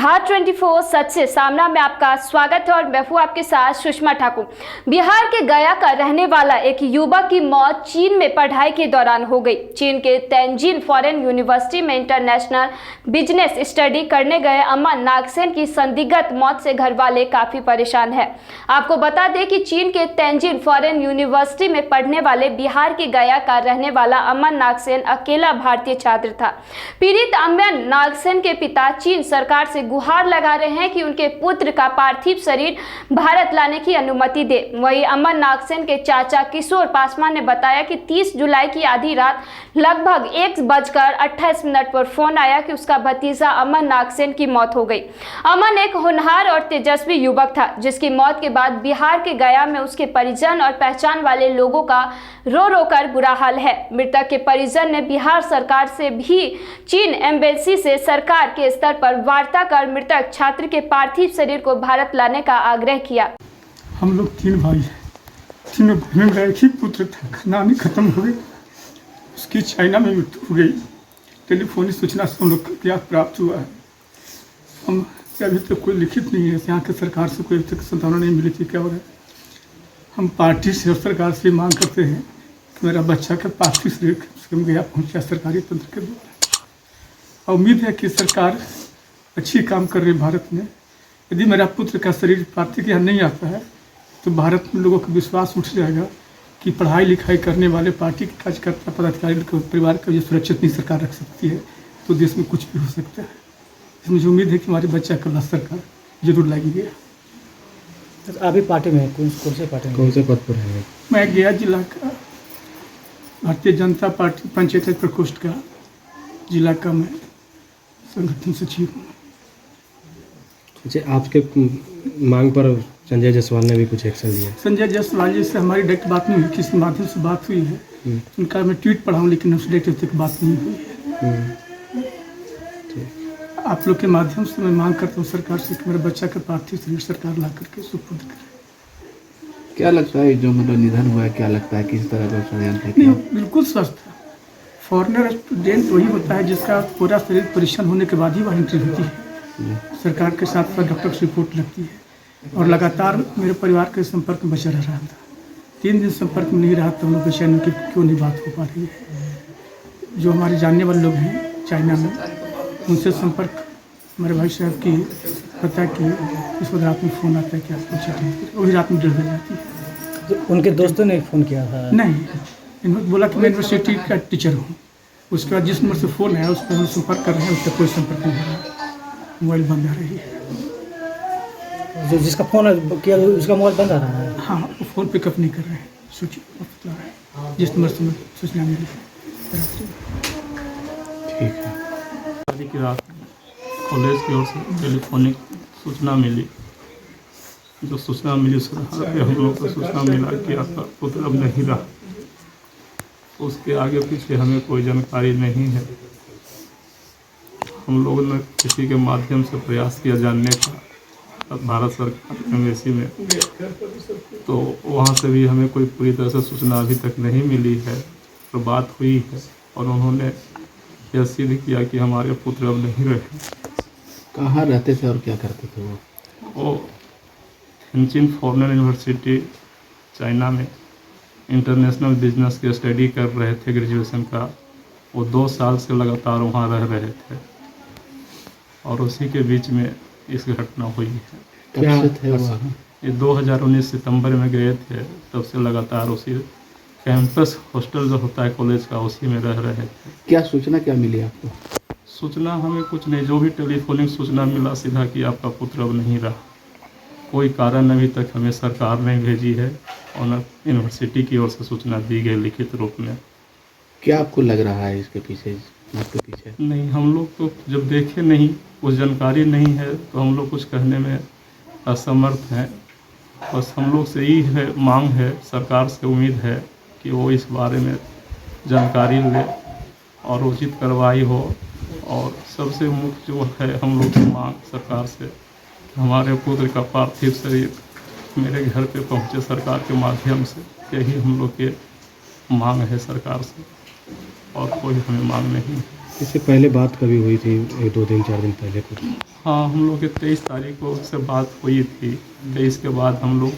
बिहार 24 सच से सामना में आपका स्वागत है और मैं हूं आपके साथ सुषमा ठाकुर। बिहार के गया का रहने वाला एक युवक की मौत चीन में पढ़ाई के दौरान हो गई। चीन के तेंजिन फॉरेन यूनिवर्सिटी में इंटरनेशनल बिजनेस स्टडी करने गए अमन नागसेन की संदिग्ध मौत से घर वाले काफी परेशान हैं। आपको बता दें कि चीन के तेंजिन फॉरेन यूनिवर्सिटी में पढ़ने वाले बिहार के गया का रहने वाला अमन नागसेन अकेला भारतीय छात्र था। पीड़ित अमन नागसेन के पिता चीन सरकार से गुहार लगा रहे हैं कि उनके पुत्र का पार्थिव शरीर भारत लाने की अनुमति दे। वहीं अमन नागसेन के चाचा किशोर पासवान ने बताया कि 30 जुलाई की आधी रात लगभग 1:28 पर फोन आया कि उसका भतीजा अमन नागसेन की मौत हो गई। अमन एक होनहार और तेजस्वी युवक था, जिसकी मौत के बाद बिहार के गया में उसके परिजन और पहचान वाले लोगों का रो रो कर बुरा हाल है। मृतक के परिजन ने बिहार सरकार से भी चीन एम्बेसी से सरकार के स्तर पर वार्ता कर मृतक छात्र के पार्थिव शरीर को भारत लाने का आग्रह किया। हम लोग 3 भाई हैं, तीनों भाई में मेरा एक ही पुत्र था। खानदानी खत्म हो गई, उसकी चाइना में मृत्यु हो गई। टेलीफोनिक सूचना से हम लोग को क्या प्राप्त हुआ है, हम अभी तक कोई लिखित नहीं है। यहाँ के सरकार से कोई अभी तक संतावना नहीं मिली थी। क्या हो रहा है, हम पार्टी से और सरकार से मांग करते हैं कि मेरा बच्चा का पार्थिव शरीर गया पहुँचा सरकारी तंत्र के द्वारा। उम्मीद है कि सरकार अच्छी काम कर रही है भारत में। यदि मेरा पुत्र का शरीर पार्थिव यहाँ नहीं आता है तो भारत में लोगों का विश्वास उठ जाएगा कि पढ़ाई लिखाई करने वाले पार्टी के कार्यकर्ता पदाधिकारी को परिवार का जो सुरक्षित नहीं सरकार रख सकती है तो देश में कुछ भी हो सकता है। मुझे उम्मीद है कि हमारे बच्चा का लाश सरकार जरूर लगेगी। अभी पार्टी में कौन से पार्टी में, कौन से पद पर है? मैं गया जिला का भारतीय जनता पार्टी पंचायत प्रकोष्ठ का जिला का मैं संगठन सचिव हूँ। अच्छा, आपके मांग पर संजय जायसवाल ने भी कुछ एक्शन लिया? संजय जायसवाल जी से हमारी डायरेक्ट बात नहीं हुई, किसी माध्यम से बात हुई है। उनका मैं ट्वीट पढ़ा हूँ, लेकिन उससे डायरेक्ट तक बात नहीं हुई है। आप लोग के माध्यम से मैं मांग करता हूँ सरकार से कि मेरे बच्चा का पार्थिव शरीर सरकार ला करके सुपुर्द करे। क्या लगता है जो मतलब निधन हुआ है, क्या लगता है किस तरह का षड्यंत्र है? नहीं, बिल्कुल स्वस्थ है। फॉरेनर स्टूडेंट वही होता है जिसका पूरा शरीर परीक्षण होने के बाद ही वह एंट्री होती है। सरकार के साथ साथ डॉक्टर की रिपोर्ट लगती है और लगातार मेरे परिवार के संपर्क में बचा रह रहा था। 3 दिन संपर्क में नहीं रहा तो हम लोग बेचैन की क्यों नहीं बात हो पा रही है। जो हमारे जानने वाले लोग हैं चाइना में, उनसे संपर्क मेरे भाई साहब की पता कि इस वक्त रात में फ़ोन आता है कि आपको चिट्ठी, वही रात में 1:30 बजे आती है। तो उनके दोस्तों ने फ़ोन किया था? नहीं, इन्होंने बोला कि मैं यूनिवर्सिटी का टीचर हूँ। उसके बाद जिस नंबर से फ़ोन आया उस पर हम संपर्क कर रहे हैं, उस पर कोई संपर्क नहीं हो रहा, मोबाइल बंद आ रही है। जो जिसका फ़ोन किया उसका मोबाइल बंद आ रहा है? हाँ, वो फ़ोन पिकअप नहीं कर रहे हैं, सूचना बता रहा है जिस नंबर से सूचना मिली है। ठीक है। शादी की रात कॉलेज की ओर से टेलीफोनिक सूचना मिली। जो सूचना मिली उसके हम लोग को सूचना मिला कि आपका पुत्र अब नहीं रहा। उसके आगे पीछे हमें कोई जानकारी नहीं है। हम लोगों ने किसी के माध्यम से प्रयास किया जानने का भारत सरकार एम्बेसी में, तो वहाँ से भी हमें कोई पूरी तरह से सूचना अभी तक नहीं मिली है। तो बात हुई है और उन्होंने यह सिद्ध किया कि हमारे पुत्र अब नहीं रहे। कहाँ रहते थे और क्या करते थे वो तेंजिन फॉरेन यूनिवर्सिटी चाइना में इंटरनेशनल बिजनेस की स्टडी कर रहे थे, ग्रेजुएशन का। वो 2 साल से लगातार वहाँ रह रहे थे और उसी के बीच में इस घटना हुई है। क्या थे वहाँ? ये 2019 सितंबर में गए थे, तब से लगातार उसी कैंपस हॉस्टल जो होता है कॉलेज का, उसी में रह रहे थे। क्या सूचना क्या मिली आपको? सूचना हमें कुछ नहीं, जो भी टेलीफोनिक सूचना मिला सीधा कि आपका पुत्र अब नहीं रहा। कोई कारण अभी तक हमें सरकार ने भेजी है और न यूनिवर्सिटी की ओर से सूचना दी गई लिखित रूप में। क्या आपको लग रहा है इसके पीछे, आपके पीछे? नहीं, हम लोग तो जब देखे नहीं, कुछ जानकारी नहीं है, तो हम लोग कुछ कहने में असमर्थ हैं। बस हम लोग से यही है, मांग है, सरकार से उम्मीद है कि वो इस बारे में जानकारी ले और उचित कार्रवाई हो। और सबसे मुख्य जो है हम लोग की मांग सरकार से, हमारे पुत्र का पार्थिव शरीर मेरे घर पे पहुंचे सरकार के माध्यम से। यही हम लोग के मांग है सरकार से, और कोई हमें मांग नहीं है। इससे पहले बात कभी हुई थी, 2-3-4 दिन पहले कुछ? हाँ, हम लोग के 23 तारीख को उससे बात हुई थी। 23 के बाद हम लोग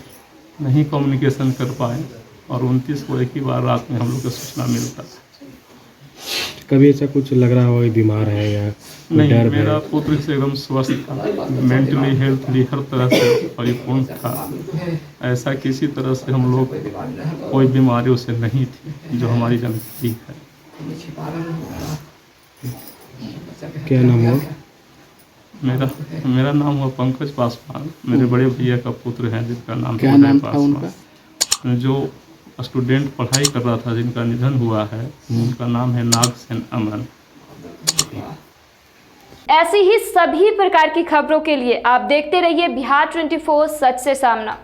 नहीं कम्युनिकेशन कर पाए और 29 को एक ही बार रात में हम लोग को सूचना मिलता। कभी ऐसा कुछ लग रहा हो कि बीमार है या कोई नहीं, डर मेरा है? पुत्र से एकदम स्वस्थ था, मेंटली हेल्थली हर तरह से परिपूर्ण था। ऐसा किसी तरह से हम लोग कोई बीमारी उसे नहीं थी जो हमारी जानकारी है। क्या नाम हुआ? मेरा नाम हुआ पंकज पासवान। मेरे बड़े भैया का पुत्र है जिनका नाम क्या उदय नाम था पासवान। उनका? जो स्टूडेंट पढ़ाई कर रहा था जिनका निधन हुआ है, उनका नाम है नागसेन अमन। ऐसी ही सभी प्रकार की खबरों के लिए आप देखते रहिए बिहार 24 सच से सामना।